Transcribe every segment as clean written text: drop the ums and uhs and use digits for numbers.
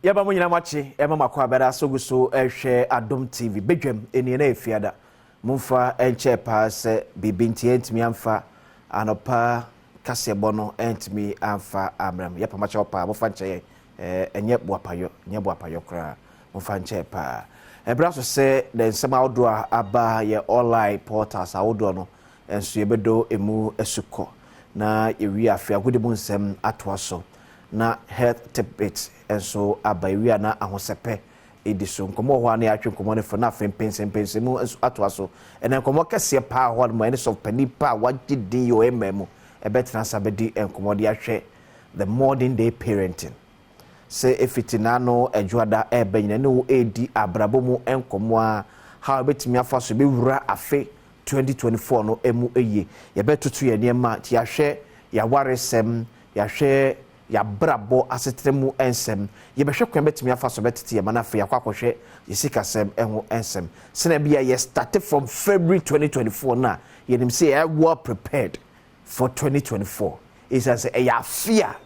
Yaba munyina machi ema makwa beda soguso ehwe Adom TV Badwam eni na efiada mumfa enche pa se bibinti entimi amfa anopa kasebo no entimi amfa amram yapa macha opa mumfa nche enye boapayo kra mumfa nche pa ebra so se the nsema odo aba ye online portals awodo no enso yebedo emu esuko na ewi afia gudemu nsem atoaso na health tidbit enso abaiwi na ahosepe ediso nkomo ho ana atwe nkomo ne fo na afem pensen mu enso atoaso ene nkomo kese pa ho mo ene so pani pa wagidi yo ememu ebetina sabedi nkomo de ahwe the modern day parenting say efitina no adwada ebanyina ne wo edi abrabomu nkomo a ha betimi afaso be wura afe 2024 no emu eye yebetutu ye niema ti ahwe ya waresem ya hwe ya brabo asetremu ensem ye behwe kwan betimi afaso betete ye manafe ya kwakohwe yesikasem eho ensem sena bia ye started from February 2024 na ye nim say I were prepared for 2024 is as a ya fear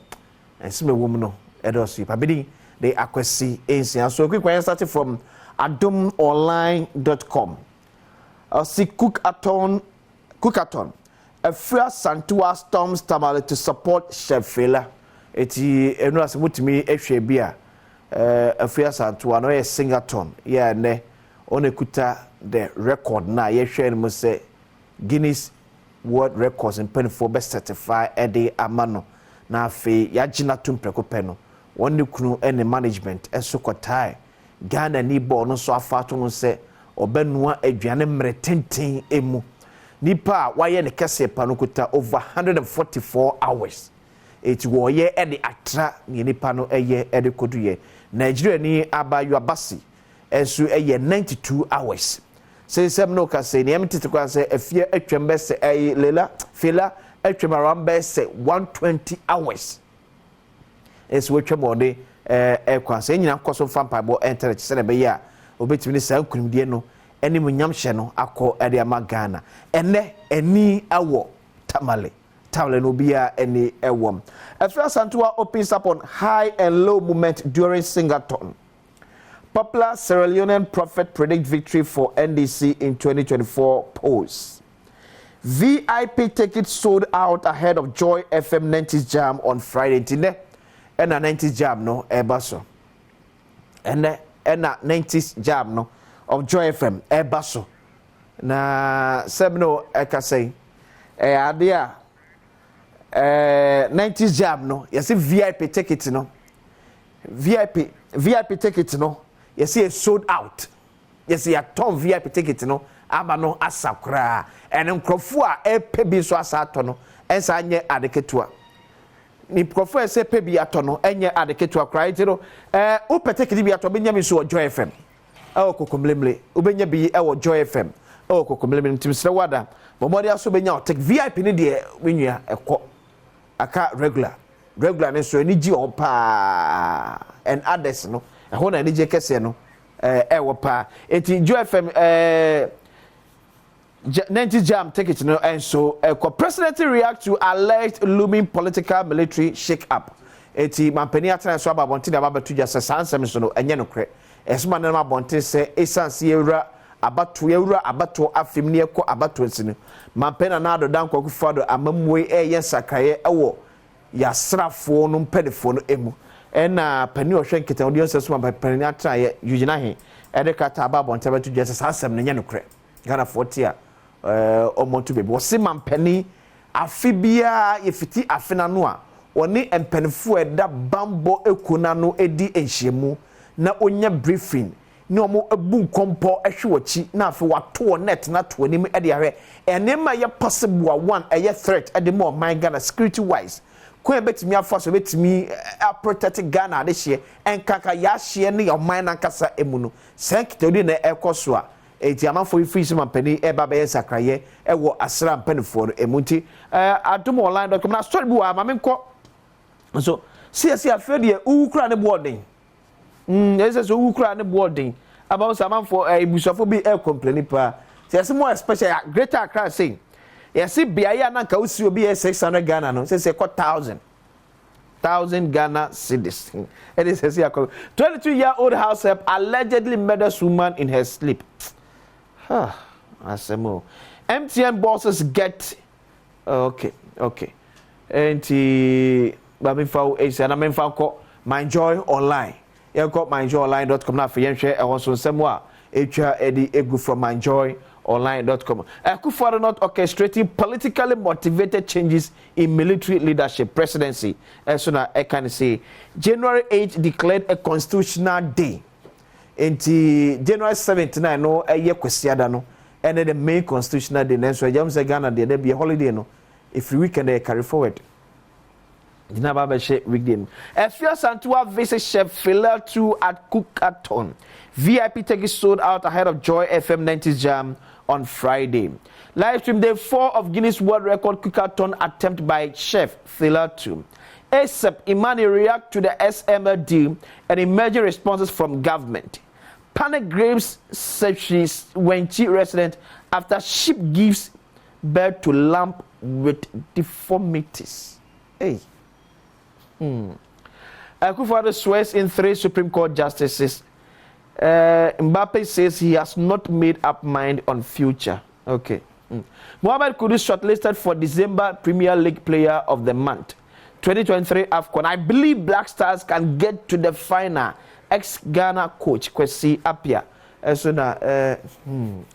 ensem ewom no edosi pabidi they akwesi ensia so quick when started from adomonline.com see cookathon Afria Santua Storms Tamale to support Chef eti enu asemutimi ehwe bia Afria Santua no ye singaton ye ne onekuta the record na ye hwe no say Guinness World Records in pen for best certified ede amano na afi ya gina tumpreko peno woni kunu ene management esokotai Ghana ni bo no so afato no se obenua aduane mretenten emu nipa waye ne kese pa no kuta over 144 hours eti wo ye ede atra ni nipa no eye ede koduye Nigeria ni abayu abasi ensu eye 92 hours say sem no ka say ni emtete kwa say afie atwembe se lela fela atwem around be say 120 hours es we twemode kwa say nyina koso fampa bo enter se na be ya obetimi ni sa kunimdie no eni munyamhye no akọ ede ama Ghana ene eni awo tamale no bia eni ewom Afria Santua opens up on high and low moment during Singaton. Popular Sierra Leonean prophet predict victory for NDC in 2024 polls. VIP tickets sold out ahead of Joy FM 90s Jam on Friday. Tine ena 90s Jam no ebaso. Ena 90s Jam no of Joy FM ebaso. Na sebno eka say adia 90s Jam no you see VIP ticket no VIP ticket no you see it sold out you see a ton VIP ticket no aba no asakra and nkrofo a epebi so asato no ensa anye adeketua ni nkrofo ese pebi ato no enye adeketua kra itiro upe ticket bi ato benya mi so Joy FM kokomlemle ubenya bi e Joy FM kokomlemle ntimsre wada bomodi aso benya o take VIP ni de wenua ekọ aka regular ne so ni gi opa and others no ho na ni je kese no wo pa eti Joy FM 90 Jam ticket no and so president react to alleged looming political military shake up eti mampani atena so ababonti da babatu just sansem so no enye no kre esma na mabonti se esanse ewura abato afim ne ekọ abato nsini mampena na ado dan kwaku fado amamwe eye sakaye ewo ya srafo no mpedefo no emu ena pani ohwe nketa odi onseso mampani atra ye yugina he ede kata ababonti abatu just sansem ne nye no kre Ghana 40 a omonto bebe wo se mampani afibia yefiti afena no a oni empanifo eda bambo ekuna no edi enhyemu na onya briefing ni omo ebu nkompo ehwewachi na afi wato net na to anim ede ahwe enema ye possible one eye threat ede mo my Ghana security wise ko betimi afaso betimi protect Ghana de hye enkaka ya hye ne your mind nankasa emu no sankitodi na ekoso a eti amanfo free some penny eba be sakraye ewo asra mpanifo no emunti adomonline.com na story bi wa mamenko so see afede ukura ne boarding yes so ukura ne boarding about some for ibusofo bi complain pa yes more especially greater Accra say yes bia ya na nka usi obi 600 Ghana no say 1000 1,000 Ghana cedis. It is a 22-year-old house help allegedly murders woman in her sleep. Asemo. MTN bosses get okay. And my joy online. You got myjoyonline.com now for share also somewhere. Eddie Egu from myjoyonline.com. Akufo not orchestrating politically motivated changes in military leadership presidency. So now I can say January 8 declared a constitutional day. Until January 79 no a year kwesiada no. And then the main constitutional day. So James Ghana there be a holiday no. If weekend they carry forward. Weekday. Efia Santua visits Chef Filler 2 at Cookathon. VIP tickets sold out ahead of Joy FM 90's Jam on Friday. Live stream day 4 of Guinness World Record Cookathon attempt by Chef Filler 2. ASAP Imani react to the SML deal and emerging responses from government. Panic graves searches Wenchi resident after sheep gives birth to lamb with deformities. Hey. Akufo-Addo swears in 3 Supreme Court justices. Mbappe says he has not made up mind on future. Okay. Mohamed Kudus shortlisted for December Premier League Player of the Month. 2023 AFCON. I believe Black Stars can get to the final. Ex-Ghana coach Kwesi Appiah. So now,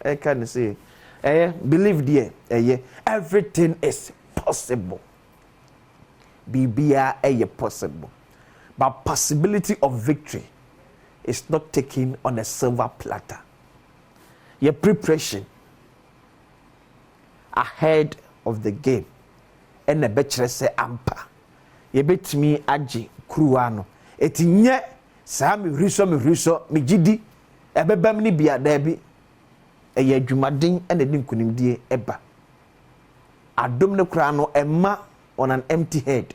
I can say, believe there, everything is possible. BBA possible. But possibility of victory is not taken on a silver platter. Your preparation ahead of the game. And the betchere say ampa. You bet me aji kruano. Etinye sa mi riso mi jidi ebebam ni bia dabi. Eye adwumaden ene di nkunimdie eba. Adom ne krano emma on an empty head.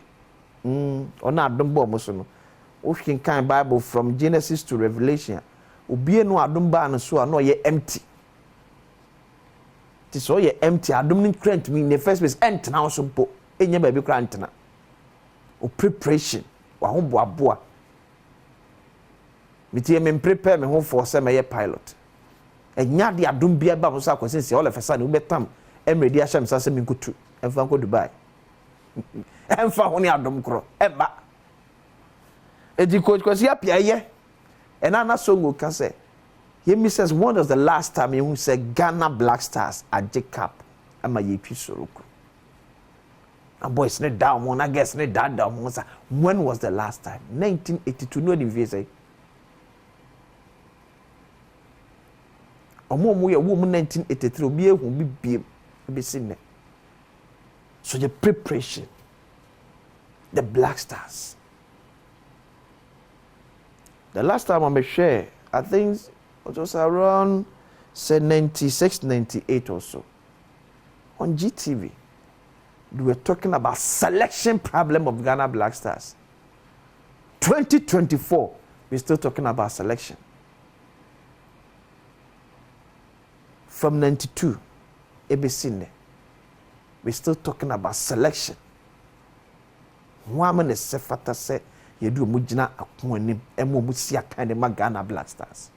On Adom bo mo so no. O kan Bible from Genesis to Revelation. Obie no Adom ba no so no ye empty. Ti so ye empty Adom ni krant me in the first place ent na so po. Enya ba bi krant na. O preparation wa ho boaboa. Mitie me prepare me ho for say me ye pilot. Enya de Adom bia ba mo so akwese all of a sudden we betam emredi ahya me say me nkotu emfa nko Dubai. Emfa ho ni Adom kro eba edi coach Kwesi Appiah ye na songo ka say he says when was the last time you said Ghana Black Stars at Jacob ama ye pi soroku and boys ne down one I guess ne down when was the last time 1982 no the say omo ye wo 1983 obi ehun bi biem be sin. So the preparation, the Black Stars. The last time I share, I think it was around say 96, 98 or so. On GTV, we were talking about selection problem of Ghana Black Stars. 2024, we're still talking about selection. From 92, ABC. We're still talking about selection. Woman is sefata se you do mujina akwanim emo musia kind of Ghana Black Stars.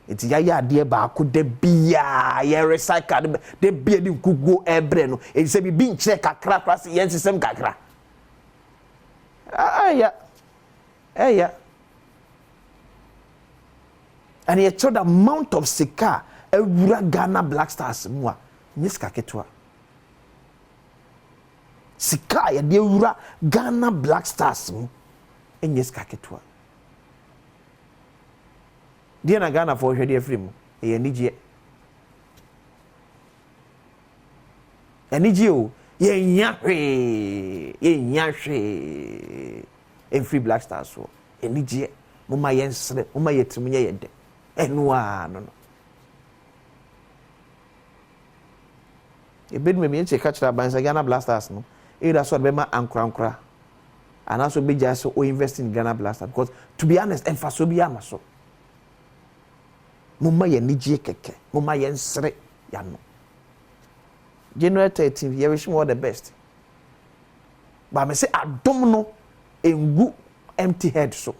It's ya de ba ko de bia ye recycle de bia di kugo ebre no e se bi nche kakra kwase yen sisem kakra. Yeah. And you told the amount of sika ewura Ghana Black Stars mua nyiska ketwa sika ya de ewura Ghana Black Stars mu nyiska ketwa die na Ghana for hwede afiri mu ye nigye o ye nyahwe every Black Stars so nigye mama yensre mama yetimunye yede enwa no e bed me nche catch that bansa Ghana Black Stars no e da so be ma ankra and also be just o invest in Ghana Black Stars because to be honest emfaso bi amaso mumma ye nigye keke mumma ye nsre ya no January 13th you wish me all the best But me say Adom no engu empty head so.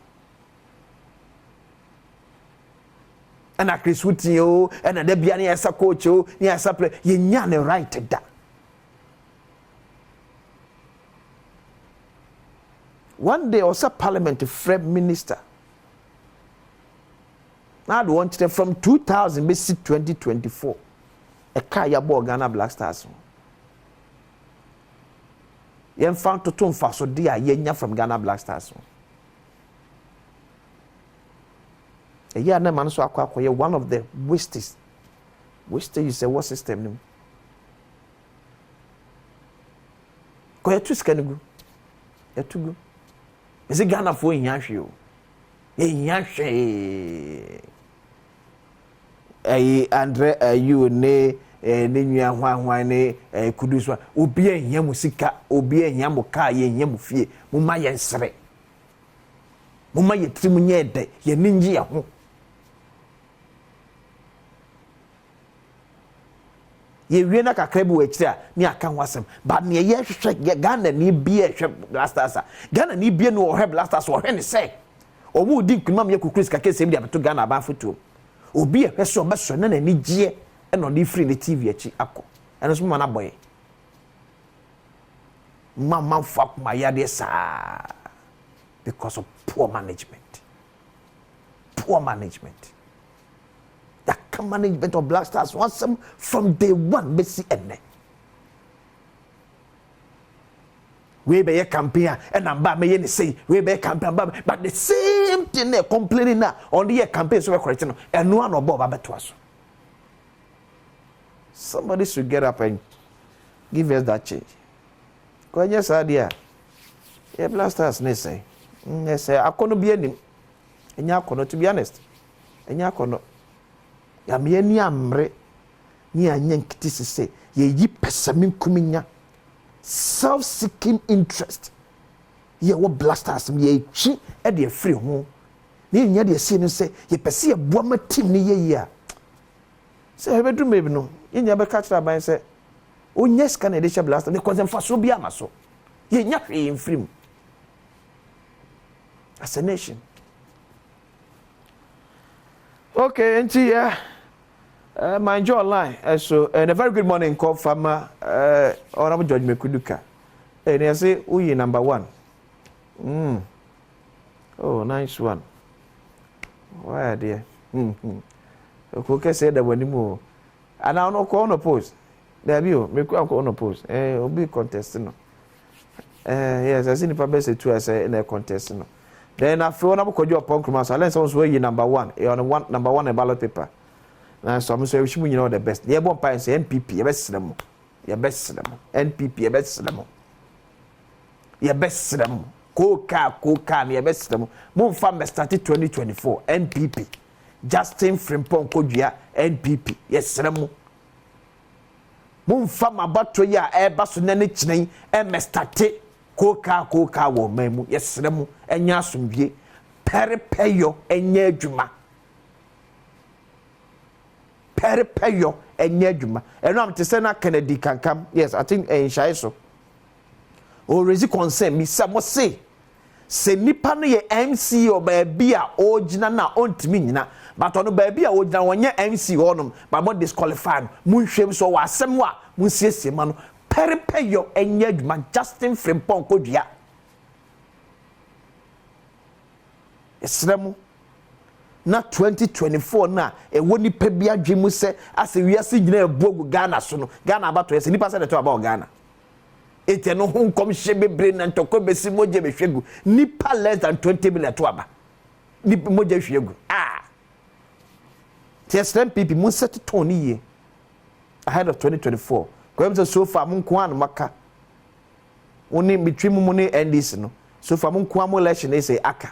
And a Chris Wutio and a Debiani as a coach, ni as a play, ye nyane right da. One day also parliament to frame minister. Now I want it from 2000 BC 2024. A kaya bo Ghana Black Stars. Yen found to tone for so dear yenya from Ghana Black Stars. A year na man so akwa one of the wastes. Wastes is a what system? Ko ya tu scanugu. Ya tu go. Is it Ghana for Yashu? Yashe. Andre, you ne, Nina Wane, Kuduswa, Ubia Yamusika, Ubia Yamuka, Yamufie, Mumaya Sre. Mumaya Trimunyede, Yaninja. Ye wena ka krebu ekira ni aka wasem ba ne ye hwehwe Ghana ni bia hwe blasters Ghana ni bia no hwe blasters wo hwe ne se omu di nkuma me kukris ka kesem dia beto Ghana ba foto obi hwe so beso na ni gie e no di free ne TV achi akọ eno so ma na boy mama fuck my yade sa because of poor management. The management of Black Stars wants them from day one, basic and we be a campaign and I'm bad me say we be a campaign but the same thing they complaining now on the campaign so correct and no one or Bob to us. Somebody should get up and give us that change. Because yes, idea. Yeah, Black Stars say. Say I couldn't be any. And you cannot, to be honest. And you cannot. Ya me ani amre ni anya nkiti sese ye yi pesamin kuminya self seeking interest ye wo blasters ye chi e de free ho ni nya de se no se ye pese ye boama team ni ye ya se he bedu mebi no ye nya be catch ban se onya ska na de che blaster ne konzem fa so bia maso ye nya hwe in free as a nation. Okay, and yeah. My Joe online. So, and a very good morning, call farmer. Honorable Judge Mekuduka. And I say, "Uyi number one." Oh, nice one. Why, dear? Okay, say that when you move, and I don't call no post. There you, make call no post. Will be contesting. Yes, I see the public say two. I say in a contest. Then I feel I'm going to upon commerce. I learn someone's way number one. On number one a ballot paper. So I'm saying you know the best. The one point say NPP, your best them. Your best them. NPP, your best them. Your best them. Coca, your best them. Moon farm started 2024. NPP. Justin Frimpong Kodia, NPP. Yes, them. Moon farm about 2 years. Airbus Nenich name. started. Coca wo memu. Yes, them. Enya sumvie. Peripeyo enye juma. Peripeyo enye juma. Eno am te say na Kennedy kankam. Yes, I think enhyae so. O rezi concern mi say mo say se nipa no ye MC o ba bia o gina na ontimi nyina. But ono ba bia o gina wonye MC honom, but mo disqualify no. Munhwem so wa asem wa munsiesie ma no. Peripeyo enye juma. Justin Frimpong Kodua. Esremu na 2024 na e woni pa bia dwemu se ase wiase gina ebuogu Ghana so no Ghana abato ese nipa se de to about Ghana ete no hu kom hye bebre na ntoko besi moje behwegu nipa less than 20 million to aba nipa moje hwegu TSM people mun set tone ye ahead of 2024 kwem so far mun ko an maka woni between mu ne NDC no so far mun ko am election e say aka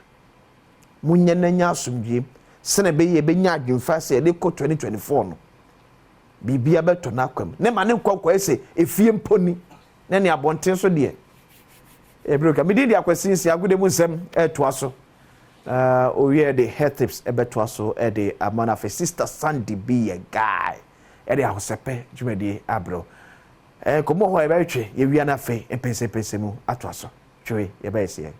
munye nanya asumdie sene be ye be nya adwemfa se de ko 2024 no bibia beto na kwam ne ma ne nkwa ese efie mponi ne ne abonten so de ebroka me di akwasinsi agode mu nsem eto aso owie de health tips ebeto aso e de amana fe sister Sandy be a guy e de ahosepe dwumadi abro komo ho e be twe ye wia na fe empese mu ato aso twe ye be se